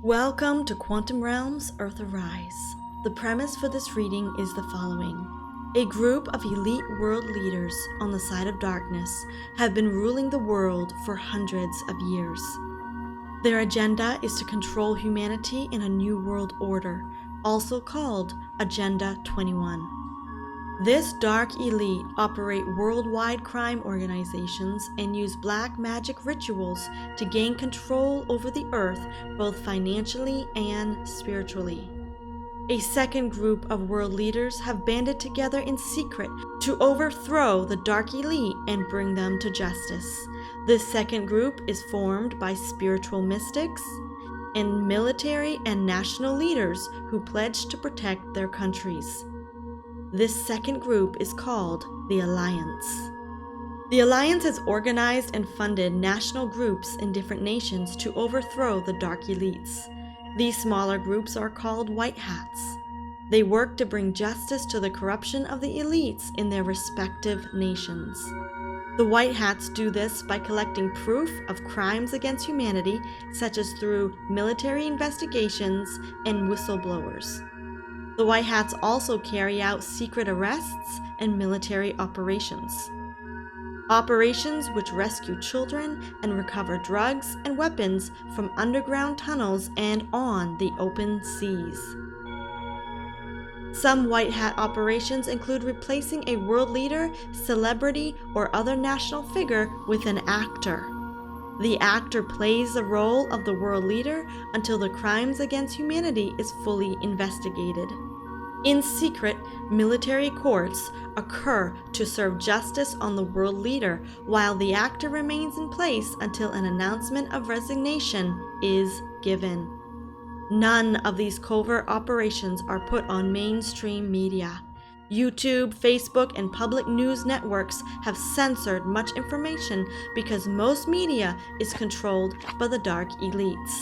Welcome to Quantum Realms Earth Arise. The premise for this reading is the following. A group of elite world leaders on the side of darkness have been ruling the world for hundreds of years. Their agenda is to control humanity in a new world order, also called Agenda 21. This dark elite operate worldwide crime organizations and use black magic rituals to gain control over the earth both financially and spiritually. A second group of world leaders have banded together in secret to overthrow the dark elite and bring them to justice. This second group is formed by spiritual mystics and military and national leaders who pledge to protect their countries. This second group is called the Alliance. The Alliance has organized and funded national groups in different nations to overthrow the dark elites. These smaller groups are called White Hats. They work to bring justice to the corruption of the elites in their respective nations. The White Hats do this by collecting proof of crimes against humanity, such as through military investigations and whistleblowers. The White Hats also carry out secret arrests and military operations. Operations which rescue children and recover drugs and weapons from underground tunnels and on the open seas. Some White Hat operations include replacing a world leader, celebrity, or other national figure with an actor. The actor plays the role of the world leader until the crimes against humanity is fully investigated. In secret, military courts occur to serve justice on the world leader, while the actor remains in place until an announcement of resignation is given. None of these covert operations are put on mainstream media. YouTube, Facebook, and public news networks have censored much information because most media is controlled by the dark elites.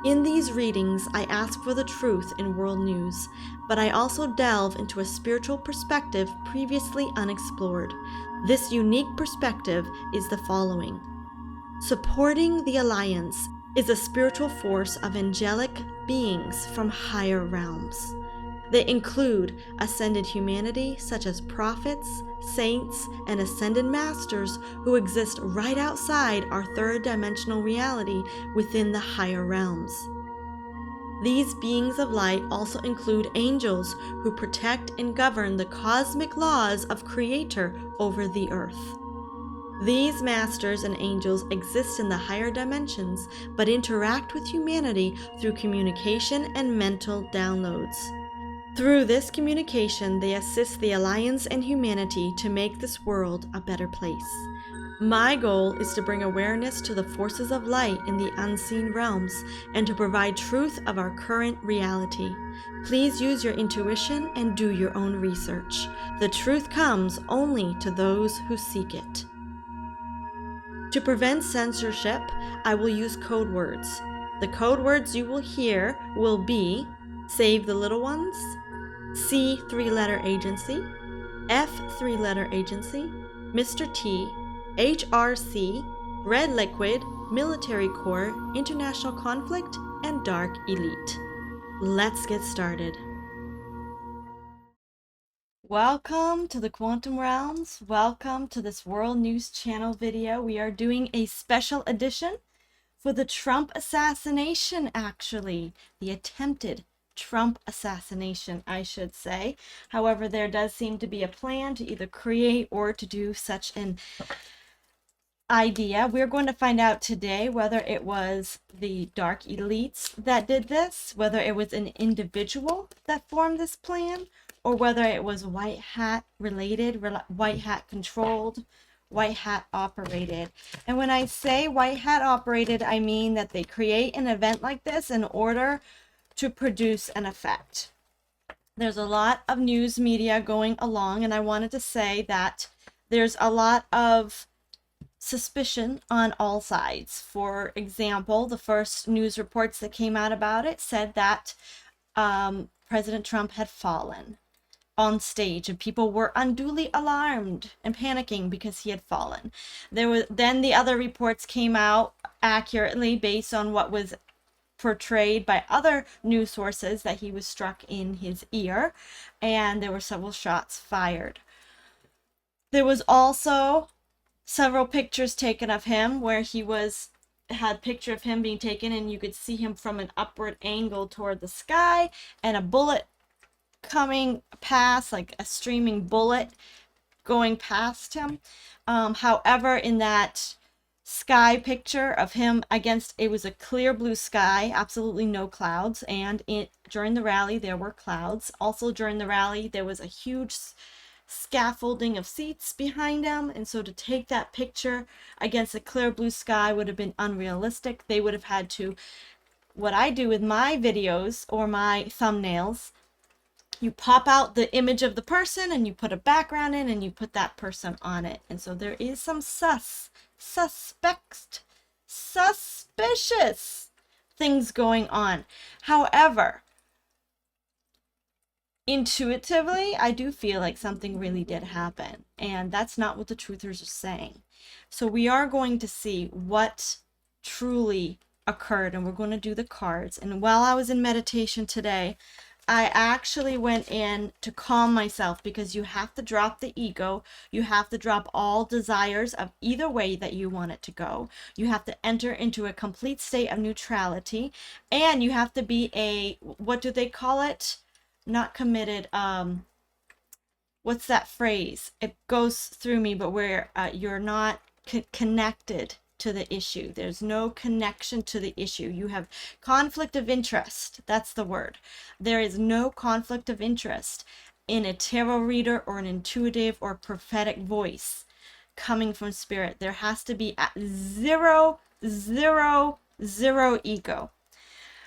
In these readings, I ask for the truth in world news, but I also delve into a spiritual perspective previously unexplored. This unique perspective is the following. Supporting the Alliance is a spiritual force of angelic beings from higher realms. They include ascended humanity such as prophets, saints, and ascended masters who exist right outside our third dimensional reality within the higher realms. These beings of light also include angels who protect and govern the cosmic laws of Creator over the earth. These masters and angels exist in the higher dimensions but interact with humanity through communication and mental downloads. Through this communication, they assist the Alliance and humanity to make this world a better place. My goal is to bring awareness to the forces of light in the unseen realms and to provide truth of our current reality. Please use your intuition and do your own research. The truth comes only to those who seek it. To prevent censorship, I will use code words. The code words you will hear will be Save the Little Ones, C 3-letter agency, F 3-letter agency, Mr. T, HRC, Red Liquid, Military Corps, International Conflict, and Dark Elite. Let's get started. Welcome to the Quantum Realms. Welcome to this World News Channel video. We are doing a special edition for the Trump assassination, actually. The attempted Trump assassination, I should say. However, there does seem to be a plan to either create or to do such an idea. We're going to find out today whether it was the dark elites that did this, whether it was an individual that formed this plan, or whether it was White Hat related, White Hat controlled, White Hat operated. And when I say White Hat operated, I mean that they create an event like this in order to produce an effect. There's a lot of news media going along, and I wanted to say that there's a lot of suspicion on all sides. For example, the first news reports that came out about it said that President Trump had fallen on stage and people were unduly alarmed and panicking because he had fallen. Then the other reports came out accurately based on what was portrayed by other news sources that he was struck in his ear, and there were several shots fired. There was also several pictures taken of him where he had a picture of him being taken and you could see him from an upward angle toward the sky, and a bullet coming past, like a streaming bullet going past him. However, in that sky picture of him against, it was a clear blue sky, absolutely no clouds, and during the rally there were clouds. Also during the rally there was a huge scaffolding of seats behind him, and so to take that picture against a clear blue sky would have been unrealistic. They would have had to, what I do with my videos or my thumbnails, you pop out the image of the person and you put a background in and you put that person on it. And so there is some suspicious things going on. However, intuitively, I do feel like something really did happen, and that's not what the truthers are saying. So we are going to see what truly occurred, and we're going to do the cards. And while I was in meditation today, I actually went in to calm myself, because you have to drop the ego. You have to drop all desires of either way that you want it to go. You have to enter into a complete state of neutrality, and you have to be what do they call it? Not committed. What's that phrase? It goes through me, but where you're not connected to the issue. There's no connection to the issue. You have conflict of interest. That's the word. There is no conflict of interest in a tarot reader or an intuitive or prophetic voice coming from spirit. There has to be zero ego.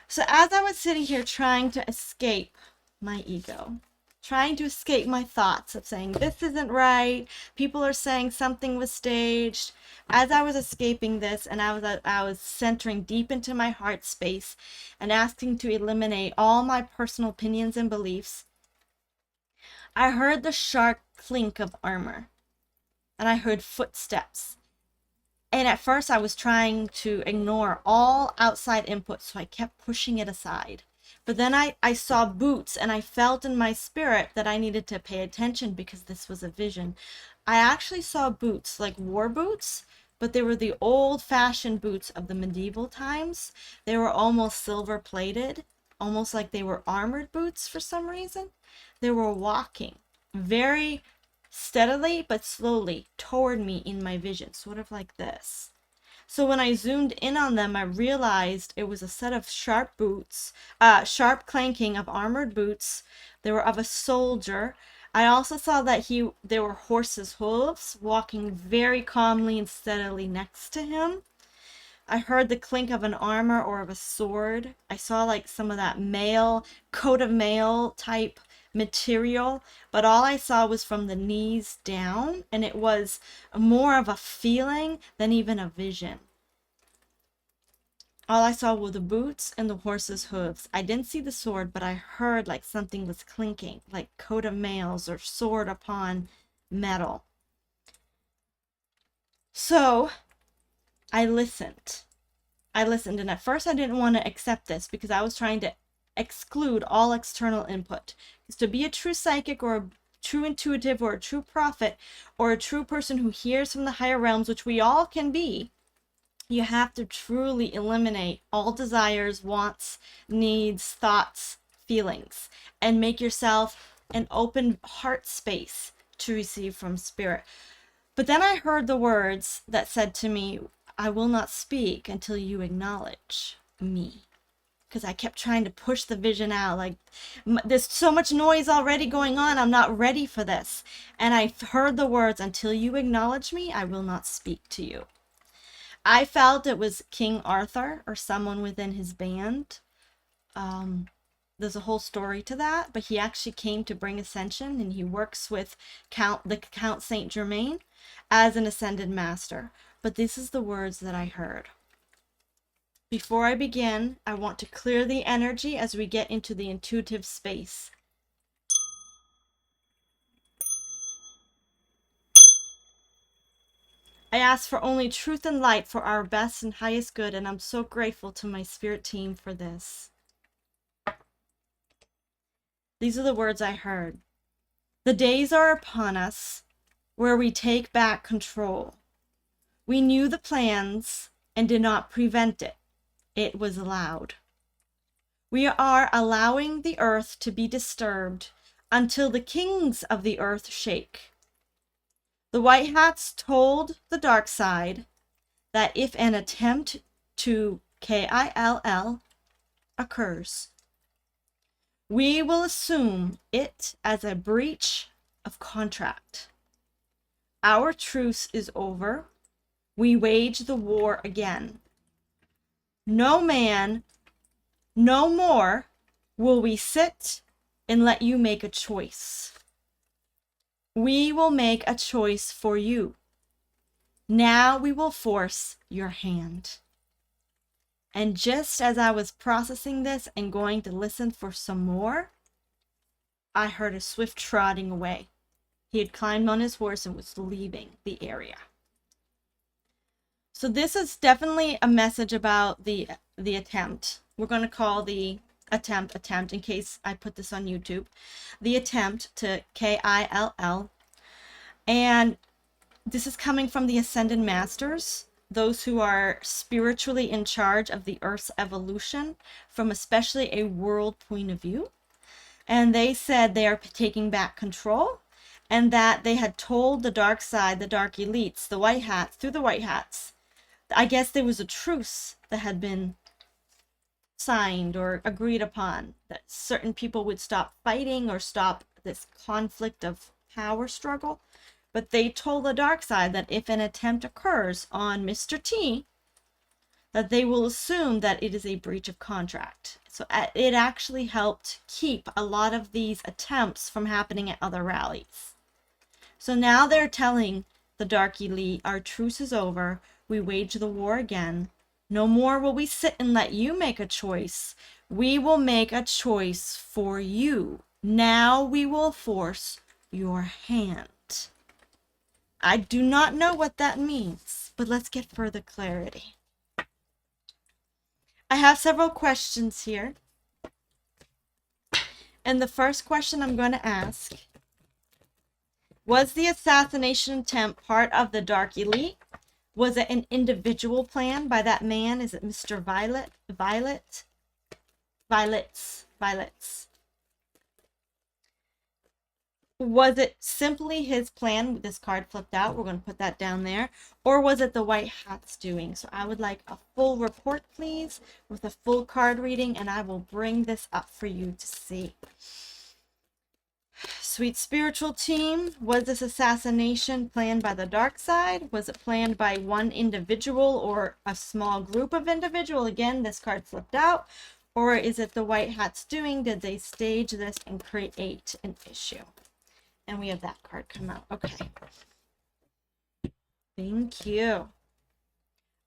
So as I was sitting here trying to escape my ego, trying to escape my thoughts of saying this isn't right, people are saying something was staged, as I was escaping this, and I was centering deep into my heart space and asking to eliminate all my personal opinions and beliefs, I heard the sharp clink of armor, and I heard footsteps. And at first I was trying to ignore all outside input, so I kept pushing it aside. But then I saw boots, and I felt in my spirit that I needed to pay attention because this was a vision. I actually saw boots, like war boots, but they were the old-fashioned boots of the medieval times. They were almost silver-plated, almost like they were armored boots for some reason. They were walking very steadily but slowly toward me in my vision, sort of like this. So when I zoomed in on them, I realized it was a set of sharp boots, sharp clanking of armored boots. They were of a soldier. I also saw that there were horses' hooves walking very calmly and steadily next to him. I heard the clink of an armor or of a sword. I saw like some of that coat of mail type material, but all I saw was from the knees down, and it was more of a feeling than even a vision. All I saw were the boots and the horse's hooves. I didn't see the sword, but I heard like something was clinking, like coat of mails or sword upon metal. So I listened, and at first I didn't want to accept this because I was trying to exclude all external input. Because to be a true psychic or a true intuitive or a true prophet or a true person who hears from the higher realms, which we all can be, you have to truly eliminate all desires, wants, needs, thoughts, feelings, and make yourself an open heart space to receive from spirit. But then I heard the words that said to me, I will not speak until you acknowledge me. Because I kept trying to push the vision out, like there's so much noise already going on, I'm not ready for this. And I heard the words, until you acknowledge me, I will not speak to you. I felt it was King Arthur or someone within his band. There's a whole story to that, but he actually came to bring ascension, and he works with Count Saint Germain as an ascended master. But this is the words that I heard. Before I begin, I want to clear the energy as we get into the intuitive space. I ask for only truth and light for our best and highest good, and I'm so grateful to my spirit team for this. These are the words I heard. The days are upon us where we take back control. We knew the plans and did not prevent it. It was allowed. We are allowing the earth to be disturbed until the kings of the earth shake. The white hats told the dark side that if an attempt to kill occurs, we will assume it as a breach of contract. Our truce is over. We wage the war again. No man, no more will we sit and let you make a choice. We will make a choice for you. Now we will force your hand. And just as I was processing this and going to listen for some more, I heard a swift trotting away. He had climbed on his horse and was leaving the area. So this is definitely a message about the attempt. We're going to call the attempt in case I put this on YouTube. The attempt to kill. And this is coming from the Ascended Masters, those who are spiritually in charge of the Earth's evolution from especially a world point of view. And they said they are taking back control, and that they had told the dark side, the dark elites, the white hats, through the white hats, I guess there was a truce that had been signed or agreed upon, that certain people would stop fighting or stop this conflict of power struggle. But they told the dark side that if an attempt occurs on Mr. T, that they will assume that it is a breach of contract. So it actually helped keep a lot of these attempts from happening at other rallies. So now they're telling the dark elite, our truce is over. We wage the war again. No more will we sit and let you make a choice. We will make a choice for you. Now we will force your hand. I do not know what that means, but let's get further clarity. I have several questions here. And the first question I'm going to ask, was the assassination attempt part of the Dark Elite? Was it an individual plan by that man? Is it Mr. Violets? Was it simply his plan with this card flipped out? We're going to put that down there. Or was it the white hats doing? So I would like a full report, please, with a full card reading, and I will bring this up for you to see. Sweet spiritual team, was this assassination planned by the dark side? Was it planned by one individual or a small group of individuals? Again, this card flipped out. Or is it the white hats doing? Did they stage this and create an issue? And we have that card come out. Okay. Thank you.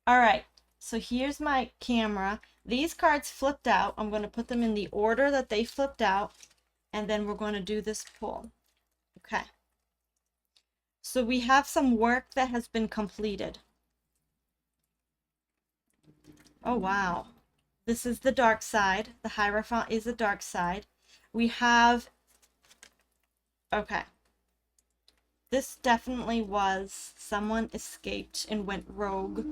All right. So here's my camera. These cards flipped out. I'm going to put them in the order that they flipped out. And then we're going to do this pull. Okay. So we have some work that has been completed. Oh, wow. This is the dark side. The Hierophant is the dark side. We have... Okay. This definitely was someone escaped and went rogue.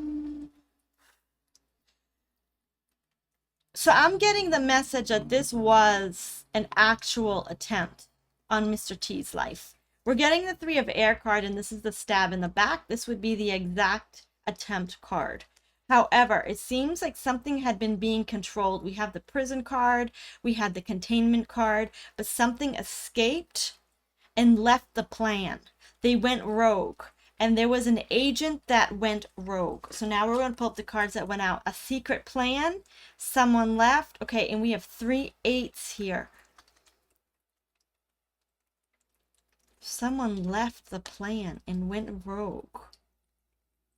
So I'm getting the message that this was an actual attempt on Mr. T's life. We're getting the 3 of Air card, and this is the stab in the back. This would be the exact attempt card. However, it seems like something had been being controlled. We have the prison card, we had the containment card, but something escaped and left the plan. They went rogue. And there was an agent that went rogue. So now we're going to pull up the cards that went out. A secret plan. Someone left. Okay, and we have 3 8s here. Someone left the plan and went rogue.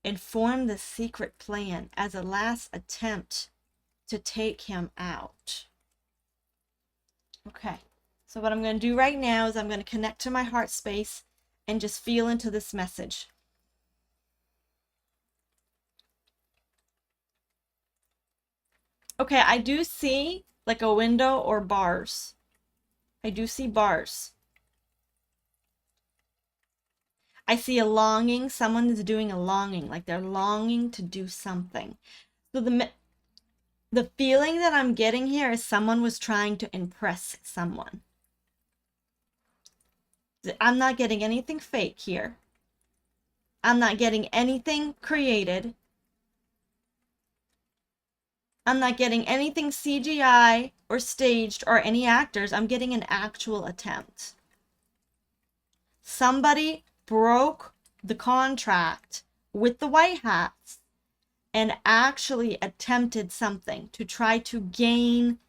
And formed the secret plan as a last attempt to take him out. Okay. So what I'm going to do right now is I'm going to connect to my heart space and just feel into this message. Okay, I do see like a window or bars. I do see bars. I see a longing. Someone is doing a longing, like they're longing to do something. So the feeling that I'm getting here is someone was trying to impress someone. I'm not getting anything fake here. I'm not getting anything created. I'm not getting anything CGI or staged or any actors. I'm getting an actual attempt. Somebody broke the contract with the White Hats and actually attempted something to try to gain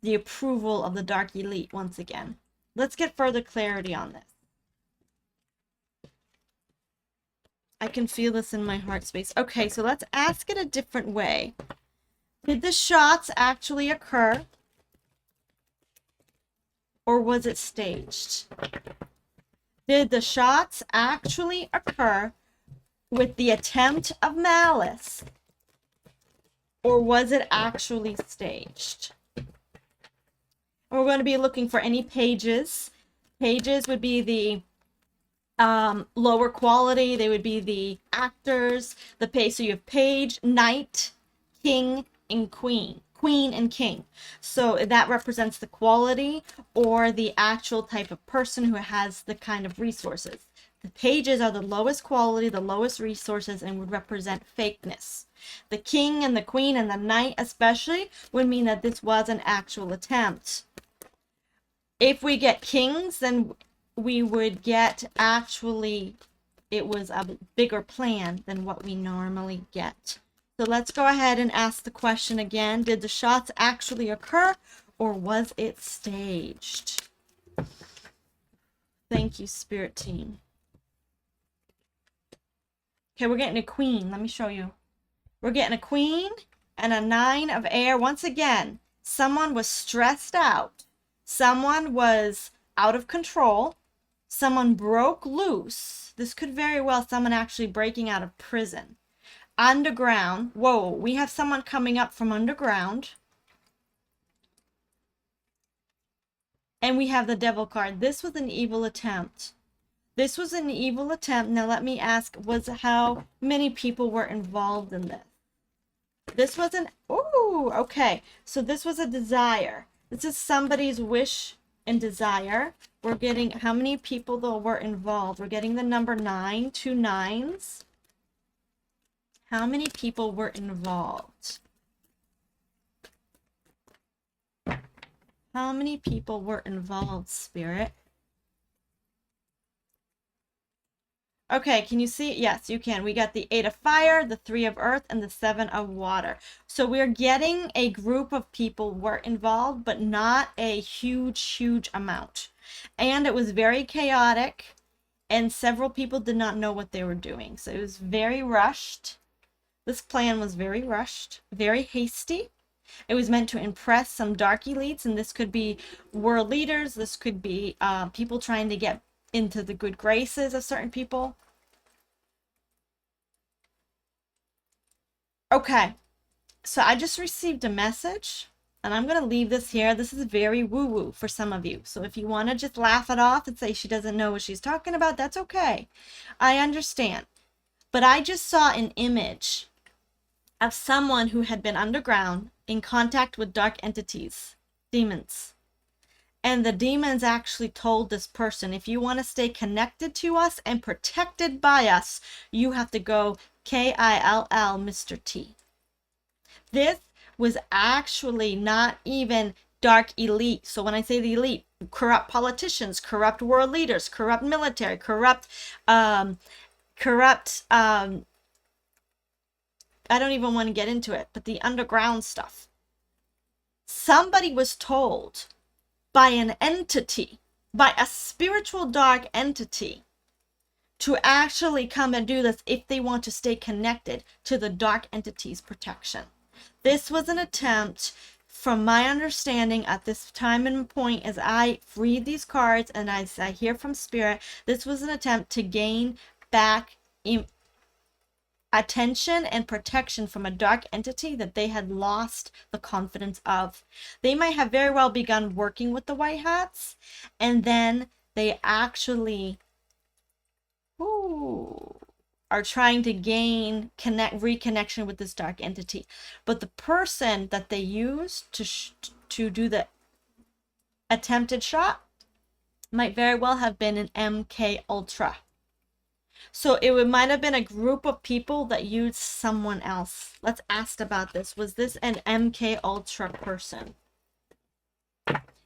the approval of the Dark Elite once again. Let's get further clarity on this. I can feel this in my heart space. Okay, so let's ask it a different way. Did the shots actually occur? Or was it staged? Did the shots actually occur with the attempt of malice? Or was it actually staged? We're going to be looking for any pages. Pages would be the lower quality. They would be the actors, the page. So you have page, knight, king, and queen. Queen and king. So that represents the quality or the actual type of person who has the kind of resources. The pages are the lowest quality, the lowest resources, and would represent fakeness. The king and the queen and the knight especially would mean that this was an actual attempt. If we get kings, then we would get actually, it was a bigger plan than what we normally get. So let's go ahead and ask the question again. Did the shots actually occur or was it staged? Thank you, Spirit Team. Okay, we're getting a queen. Let me show you. We're getting a queen and a 9 of air. Once again, someone was stressed out. Someone was out of control. Someone broke loose. This could very well someone actually breaking out of prison. Underground. Whoa, we have someone coming up from underground. And we have the devil card. This was an evil attempt. This was an evil attempt. Now let me ask, was how many people were involved in this? This was an, ooh, okay. So this was a desire. This is somebody's wish and desire. We're getting how many people though were involved. We're getting the number 9, 2 9s. How many people were involved? How many people were involved, Spirit? Okay, can you see? Yes, you can. We got the 8 of fire, the 3 of earth, and the 7 of water. So we're getting a group of people were involved, but not a huge amount. And it was very chaotic, and several people did not know what they were doing. So it was very rushed. This plan was very rushed, very hasty. It was meant to impress some dark elites, and this could be world leaders. This could be people trying to get into the good graces of certain people. Okay, so I just received a message, and I'm going to leave this here. This is very woo-woo for some of you. So if you want to just laugh it off and say she doesn't know what she's talking about, that's okay. I understand. But I just saw an image of someone who had been underground in contact with dark entities, demons. And the demons actually told this person, if you want to stay connected to us and protected by us, you have to go KILL Mr. T. This was actually not even dark elite. So when I say the elite, corrupt politicians, corrupt world leaders, corrupt military, corrupt I don't even want to get into it, but the underground stuff. Somebody was told by an entity, by a spiritual dark entity, to actually come and do this if they want to stay connected to the dark entity's protection. This was an attempt, from my understanding at this time and point, as I read these cards and as I hear from Spirit, this was an attempt to gain back attention and protection from a dark entity that they had lost the confidence of. They might have very well begun working with the white hats, and then they actually are trying to gain reconnection with this dark entity. But the person that they used to do the attempted shot might very well have been an MK Ultra. So it might have been a group of people that used someone else. Let's ask about this. Was this an MK Ultra person?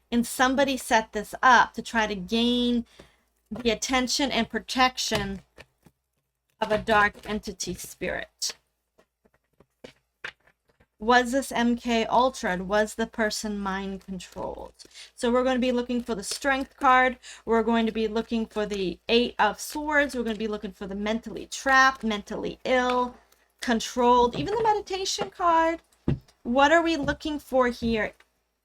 And somebody set this up to try to gain the attention and protection of a dark entity spirit. Was this MK Ultra? Was the person mind controlled? So we're going to be looking for the Strength card. We're going to be looking for the 8 of Swords. We're going to be looking for the mentally trapped, mentally ill, controlled, even the Meditation card. What are we looking for here?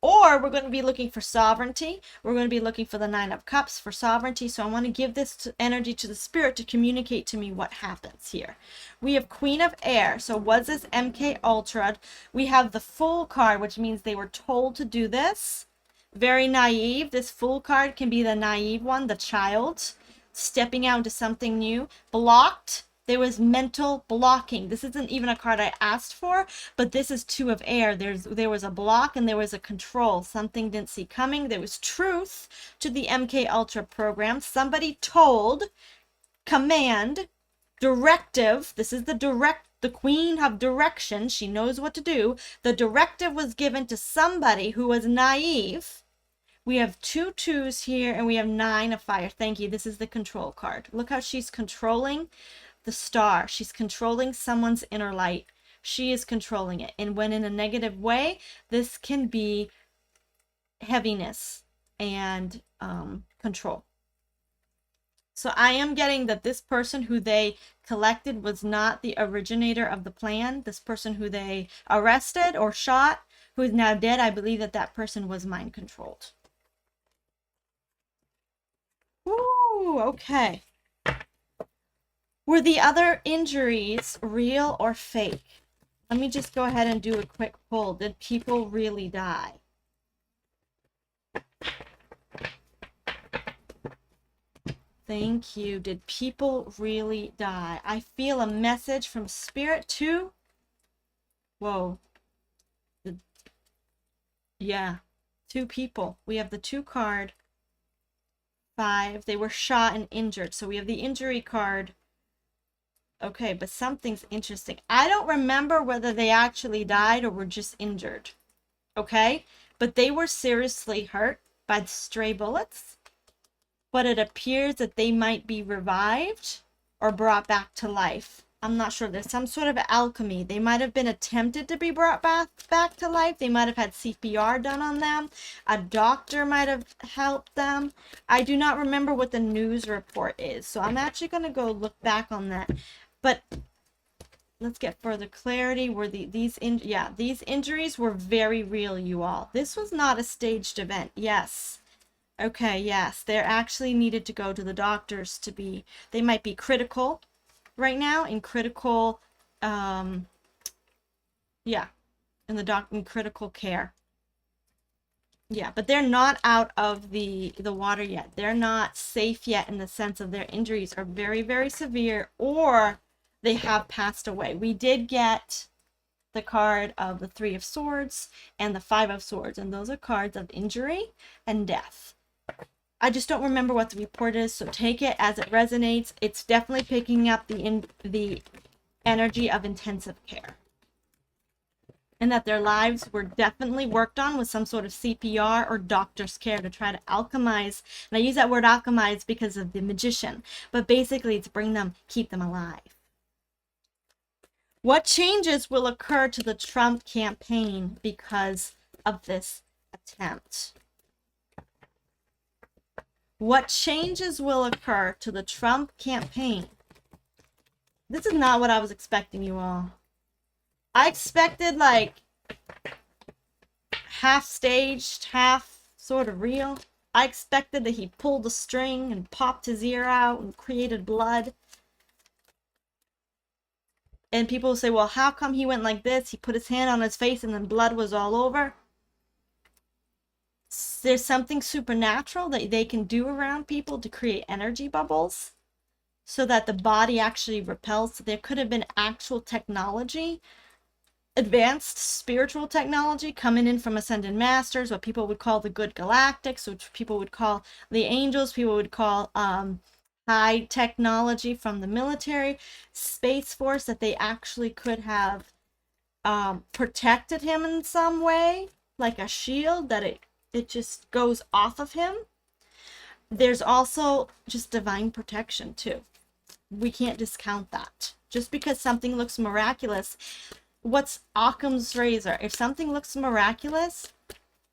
Or we're going to be looking for sovereignty. We're going to be looking for the 9 of Cups for sovereignty. So I want to give this energy to the spirit to communicate to me what happens here. We have Queen of Air. So was this MK Ultra? We have the Fool card, which means they were told to do this. Very naive. This Fool card can be the naive one, the child, stepping out into something new. Blocked. There was mental blocking. This isn't even a card I asked for, but this is 2 of Air. There was a block and there was a control. Something didn't see coming. There was truth to the MK Ultra program. Somebody told, command, directive. This is the queen of direction. She knows what to do. The directive was given to somebody who was naive. We have 2 2s here and we have 9 of Fire. Thank you. This is the control card. Look how she's controlling the star. She's controlling someone's inner light. She is controlling it. And when in a negative way, this can be heaviness and control. So I am getting that this person who they collected was not the originator of the plan. This person who they arrested or shot, who is now dead, I believe that that person was mind controlled. Ooh, okay. Were the other injuries real or fake? Let me just go ahead and do a quick poll. Did people really die? Thank you. Did people really die? I feel a message from Spirit too. Whoa. Yeah. 2 people. We have the 2 card. 5. They were shot and injured. So we have the injury card. Okay, but something's interesting. I don't remember whether they actually died or were just injured. Okay? But they were seriously hurt by the stray bullets. But it appears that they might be revived or brought back to life. I'm not sure. There's some sort of alchemy. They might have been attempted to be brought back to life. They might have had CPR done on them. A doctor might have helped them. I do not remember what the news report is. So I'm actually going to go look back on that. But let's get further clarity. Were these injuries were very real, you all. This was not a staged event. Yes. Okay, yes. They're actually needed to go to the doctors to be, they might be critical right now, in critical, in critical care. Yeah, but they're not out of the water yet. They're not safe yet in the sense of their injuries are very, very severe, or they have passed away. We did get the card of the 3 of Swords and the 5 of Swords, and those are cards of injury and death. I just don't remember what the report is, so take it as it resonates. It's definitely picking up the energy of intensive care. And that their lives were definitely worked on with some sort of CPR or doctor's care to try to alchemize. And I use that word alchemize because of the magician, but basically it's keep them alive. What changes will occur to the Trump campaign because of this attempt? What changes will occur to the Trump campaign? This is not what I was expecting, you all. I expected like half staged, half sort of real. I expected that he pulled the string and popped his ear out and created blood. And people will say, well, how come he went like this? He put his hand on his face and then blood was all over. There's something supernatural that they can do around people to create energy bubbles so that the body actually repels. So there could have been actual technology, advanced spiritual technology coming in from ascended masters, what people would call the good galactics, which people would call the angels, people would call high technology from the military, Space Force, that they actually could have protected him in some way, like a shield, that it just goes off of him. There's also just divine protection too. We can't discount that. Just because something looks miraculous, what's Occam's razor? If something looks miraculous,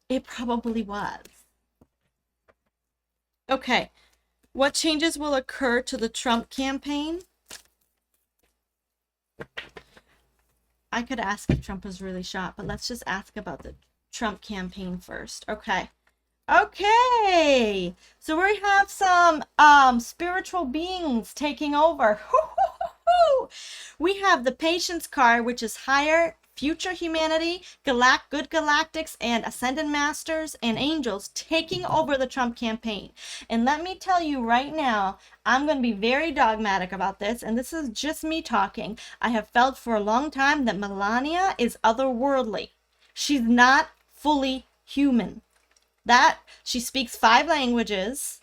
it probably was. Okay, what changes will occur to the Trump campaign? I could ask if Trump was really shot, but let's just ask about the Trump campaign first. Okay. Okay. So we have some spiritual beings taking over. We have the Patience card, which is higher future humanity, good galactics, and ascended masters and angels taking over the Trump campaign. And let me tell you right now, I'm going to be very dogmatic about this, and this is just me talking. I have felt for a long time that Melania is otherworldly. She's not fully human. That she speaks 5 languages.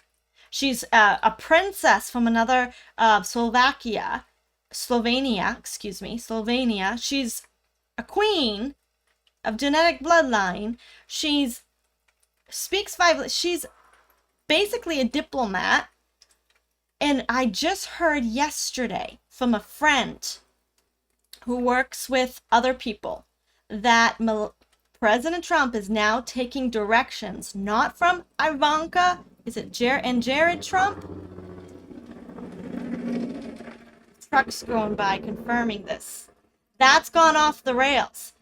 She's a princess from another Slovenia. She's a queen of genetic bloodline. She's speaks 5. She's basically a diplomat. And I just heard yesterday from a friend who works with other people that President Trump is now taking directions, not from Ivanka, is it Jared Trump? Trucks going by confirming this. That's gone off the rails.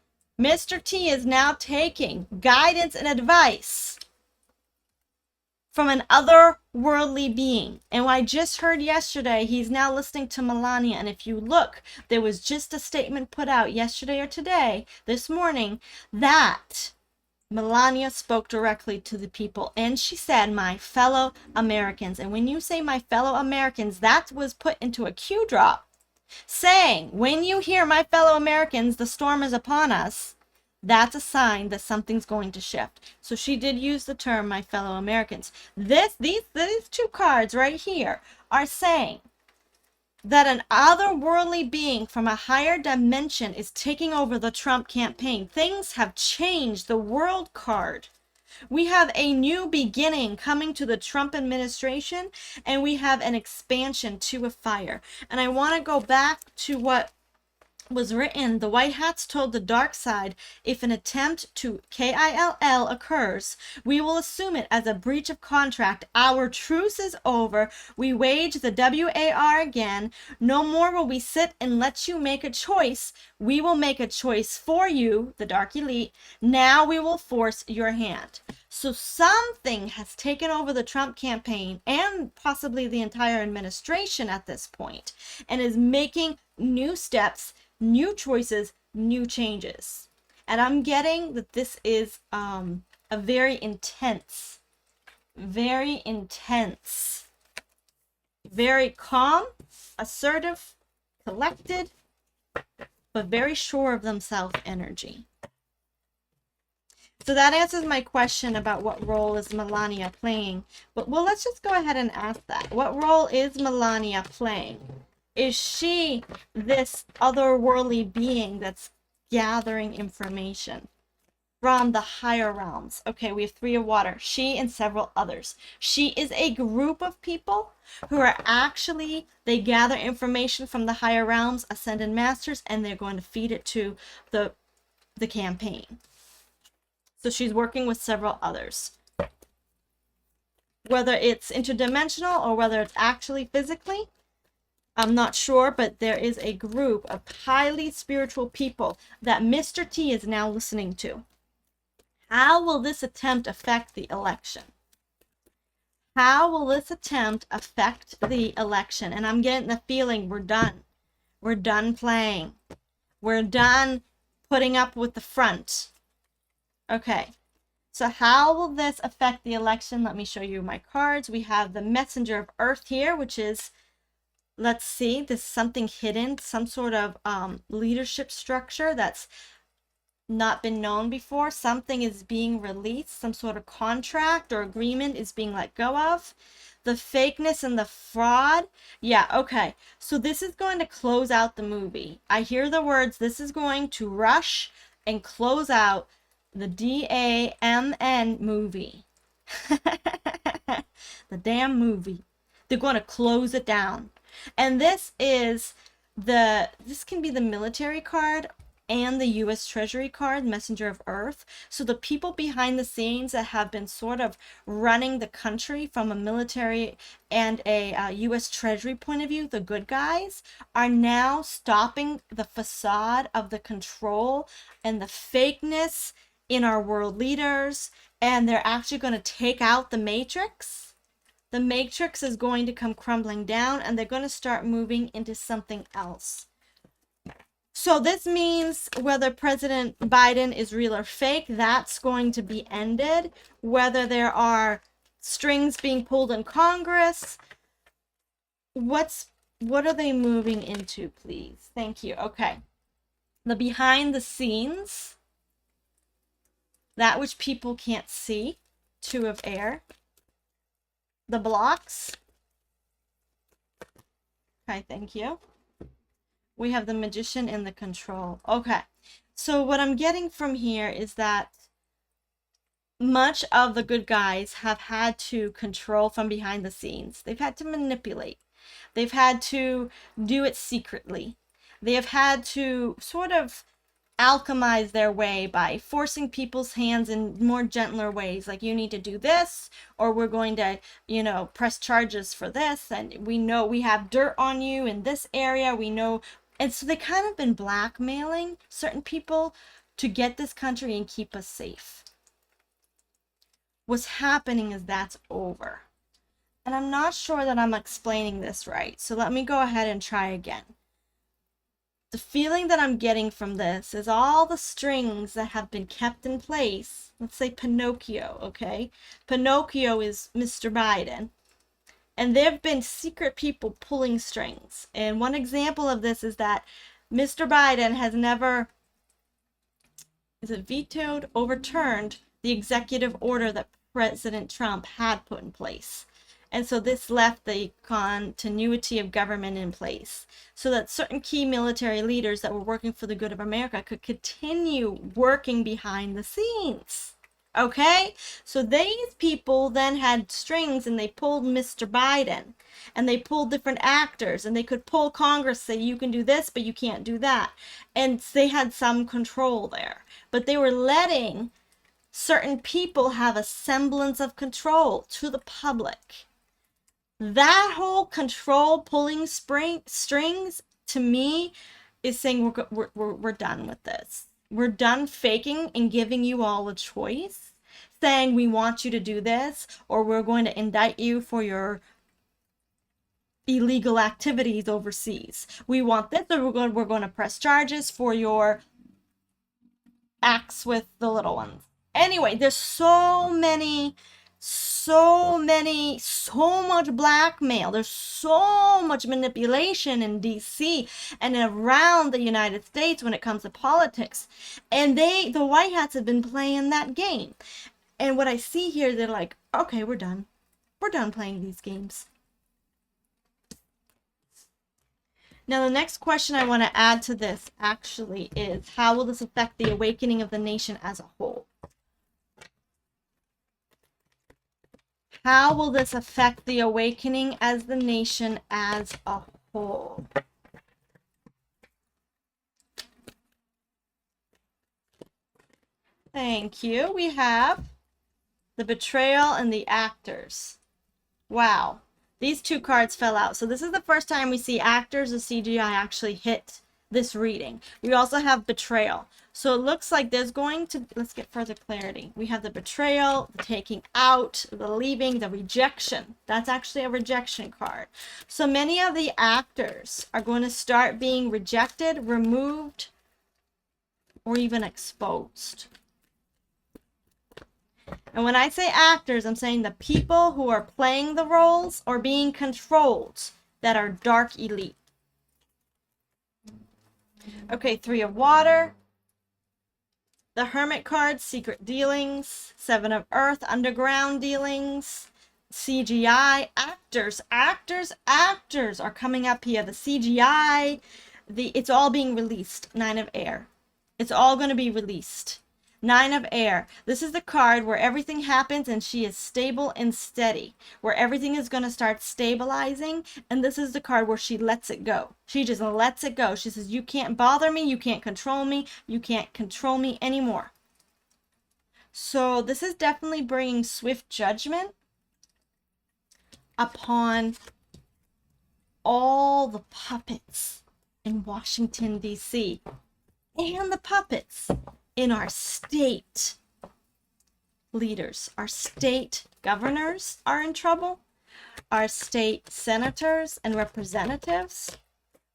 Mr. T is now taking guidance and advice from an otherworldly being. And I just heard yesterday, he's now listening to Melania. And if you look, there was just a statement put out yesterday or today, this morning, that Melania spoke directly to the people. And she said, my fellow Americans. And when you say my fellow Americans, that was put into a Q drop, saying, when you hear my fellow Americans, the storm is upon us, that's a sign that something's going to shift. So she did use the term my fellow Americans. These 2 cards right here are saying that an otherworldly being from a higher dimension is taking over the Trump campaign. Things have changed. The World card. We have a new beginning coming to the Trump administration, and we have an expansion to a fire. And I want to go back to what was written. The White Hats told the dark side, if an attempt to KILL occurs, we will assume it as a breach of contract. Our truce is over. We wage the WAR again. No more will we sit and let you make a choice. We will make a choice for you, the dark elite. Now we will force your hand. So something has taken over the Trump campaign and possibly the entire administration at this point, and is making new steps, new choices, new changes. And I'm getting that this is a very intense, very calm, assertive, collected, but very sure of themselves energy. So that answers my question about what role is Melania playing. But well, let's just go ahead and ask that. What role is Melania playing? Is she this otherworldly being that's gathering information from the higher realms? Okay, we have 3 of water. She and several others. She is a group of people who are actually, they gather information from the higher realms, ascended masters, and they're going to feed it to the campaign. So she's working with several others. Whether it's interdimensional or whether it's actually physically, I'm not sure, but there is a group of highly spiritual people that Mr. T is now listening to. How will this attempt affect the election? How will this attempt affect the election? And I'm getting the feeling we're done. We're done playing. We're done putting up with the front. Okay. So how will this affect the election? Let me show you my cards. We have the Messenger of Earth here, which is, let's see, this is something hidden, some sort of leadership structure that's not been known before. Something is being released, some sort of contract or agreement is being let go of. The fakeness and the fraud. Yeah, okay. So this is going to close out the movie. I hear the words, this is going to rush and close out the DAMN movie. The damn movie. They're going to close it down. And this can be the military card and the U.S. Treasury card, Messenger of Earth. So the people behind the scenes that have been sort of running the country from a military and a U.S. Treasury point of view, the good guys, are now stopping the facade of the control and the fakeness in our world leaders, and they're actually going to take out the matrix. The matrix is going to come crumbling down, and they're going to start moving into something else. So this means whether President Biden is real or fake, that's going to be ended. Whether there are strings being pulled in Congress, what are they moving into, please? Thank you. Okay. The behind the scenes, that which people can't see, Two of Air. The blocks. Okay, thank you. We have the Magician and the Control. Okay, so what I'm getting from here is that much of the good guys have had to control from behind the scenes. They've had to manipulate. They've had to do it secretly. They have had to sort of alchemize their way by forcing people's hands in more gentler ways, like you need to do this, or we're going to, press charges for this, and we know we have dirt on you in this area, we know. And so they kind of been blackmailing certain people to get this country and keep us safe. What's happening is that's over. And I'm not sure that I'm explaining this right, so let me go ahead and try again. The feeling that I'm getting from this is all the strings that have been kept in place. Let's say Pinocchio, okay? Pinocchio is Mr. Biden. And there have been secret people pulling strings. And one example of this is that Mr. Biden has never, vetoed, overturned the executive order that President Trump had put in place. And so this left the continuity of government in place so that certain key military leaders that were working for the good of America could continue working behind the scenes. Okay? So these people then had strings, and they pulled Mr. Biden, and they pulled different actors, and they could pull Congress, say you can do this, but you can't do that. And they had some control there. But they were letting certain people have a semblance of control to the public. That whole control pulling strings to me is saying we're done with this. We're done faking and giving you all a choice, saying we want you to do this, or we're going to indict you for your illegal activities overseas. We want this, or we're going to press charges for your acts with the little ones. Anyway, there's so much blackmail. There's so much manipulation in DC and around the United States when it comes to politics. And the White Hats have been playing that game. And what I see here, they're like, okay, we're done. We're done playing these games. Now, the next question I want to add to this actually is, how will this affect the awakening of the nation as a whole? How will this affect the awakening as the nation as a whole? Thank you. We have the betrayal and the actors. Wow. These two cards fell out. So this is the first time we see actors of CGI actually hit this reading. We also have betrayal. So it looks like there's going to, let's get further clarity. We have the betrayal, the taking out, the leaving, the rejection. That's actually a rejection card. So many of the actors are going to start being rejected, removed, or even exposed. And when I say actors, I'm saying the people who are playing the roles or being controlled that are dark elite. Okay, 3 of water. The Hermit card, secret dealings. 7 of earth, underground dealings. CGI, actors are coming up here. The CGI, it's all being released. 9 of air. It's all going to be released. 9 of air. This is the card where everything happens and she is stable and steady, where everything is going to start stabilizing. And this is the card where she lets it go. She just lets it go. She says, you can't bother me. You can't control me. You can't control me anymore. So this is definitely bringing swift judgment upon all the puppets in Washington, D.C. and the puppets in our state leaders. Our state governors are in trouble. Our state senators and representatives,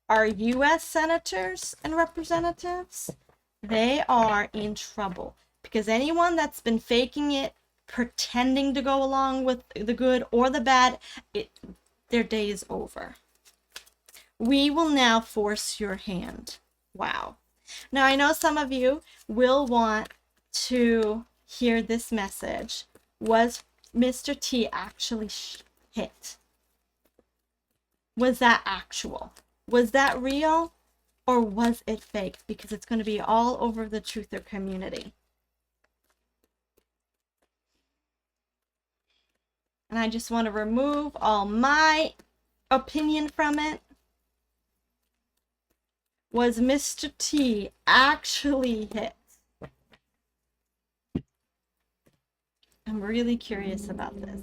our U.S. senators and representatives, they are in trouble because anyone that's been faking it, pretending to go along with the good or the bad, their day is over. We will now force your hand. Wow. Now, I know some of you will want to hear this message. Was Mr. T actually hit? Was that actual? Was that real? Or was it fake? Because it's going to be all over the truther community. And I just want to remove all my opinion from it. Was Mr. T actually hit? I'm really curious about this.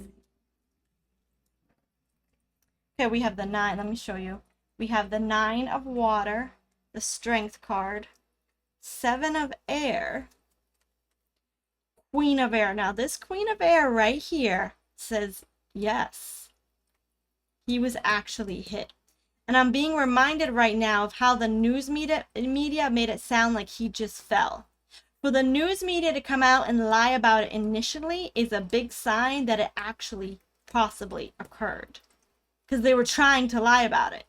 Okay, we have the 9. Let me show you. We have the 9 of water, the strength card, 7 of air, Queen of air. Now this Queen of air right here says yes, he was actually hit. And I'm being reminded right now of how the news media made it sound like he just fell. For the news media to come out and lie about it initially is a big sign that it actually possibly occurred. Because they were trying to lie about it.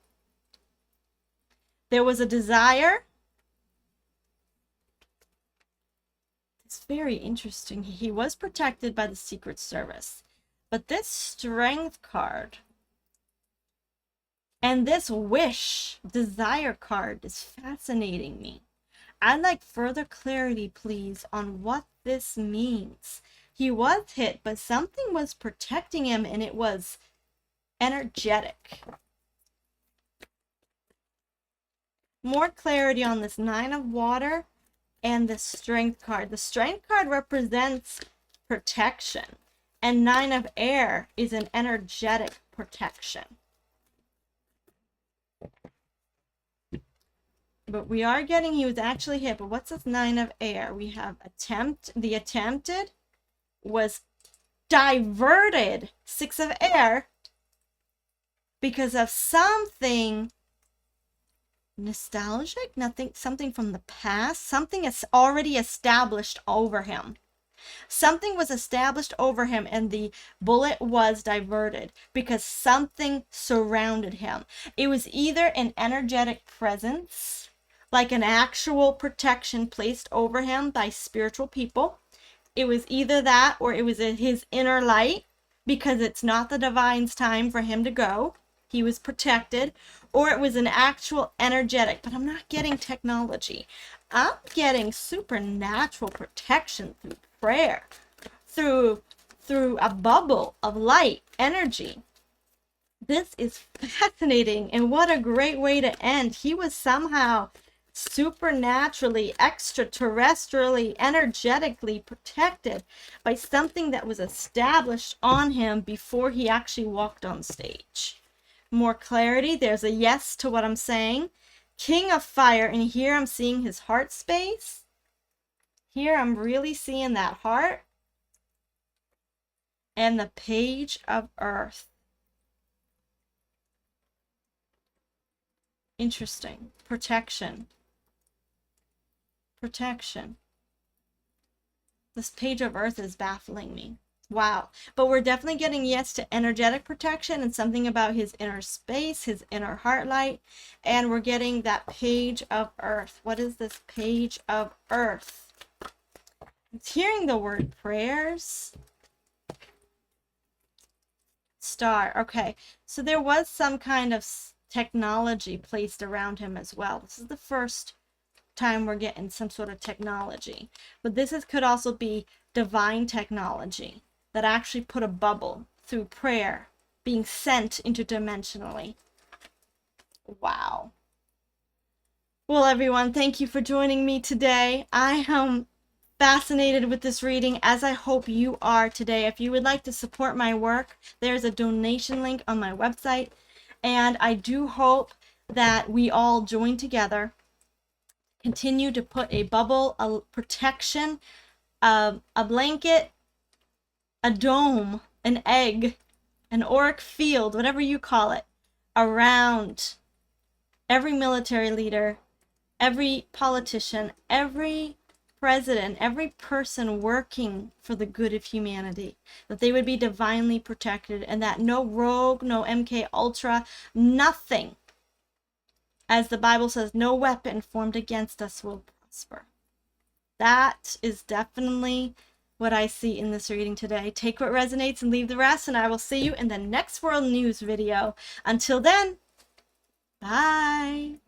There was a desire. It's very interesting. He was protected by the Secret Service. But this strength card and this wish, desire card is fascinating me. I'd like further clarity, please, on what this means. He was hit, but something was protecting him, and it was energetic. More clarity on this 9 of water and the strength card. The strength card represents protection, and 9 of air is an energetic protection. But we are getting he was actually hit. But what's this 9 of air? We have attempt. The attempted was diverted. 6 of air because of something nostalgic, something from the past, something is already established over him. Something was established over him and the bullet was diverted because something surrounded him. It was either an energetic presence, like an actual protection placed over him by spiritual people. It was either that or it was his inner light because it's not the divine's time for him to go. He was protected. Or it was an actual energetic, but I'm not getting technology. I'm getting supernatural protection through prayer, through a bubble of light, energy. This is fascinating, and what a great way to end. He was somehow supernaturally, extraterrestrially, energetically protected by something that was established on him before he actually walked on stage. More clarity. There's a yes to what I'm saying. King of Fire, and here I'm seeing his heart space. Here I'm really seeing that heart. And the Page of Earth. Interesting. Protection. Protection. This Page of Earth is baffling me. Wow. But we're definitely getting yes to energetic protection and something about his inner space, his inner heart light. And we're getting that Page of Earth. What is this Page of Earth? It's hearing the word prayers. Star. Okay. So there was some kind of technology placed around him as well. This is the first time we're getting some sort of technology. But could also be divine technology that actually put a bubble through prayer being sent interdimensionally. Wow. Well, everyone, thank you for joining me today. I am fascinated with this reading, as I hope you are today. If you would like to support my work, there's a donation link on my website. And I do hope that we all join together, continue to put a bubble, a protection, a blanket, a dome, an egg, an auric field, whatever you call it, around every military leader, every politician, every president, every person working for the good of humanity, that they would be divinely protected, and that no rogue, no MK Ultra, nothing, as the Bible says, no weapon formed against us will prosper. That is definitely what I see in this reading today. Take what resonates and leave the rest, and I will see you in the next World News video. Until then, bye.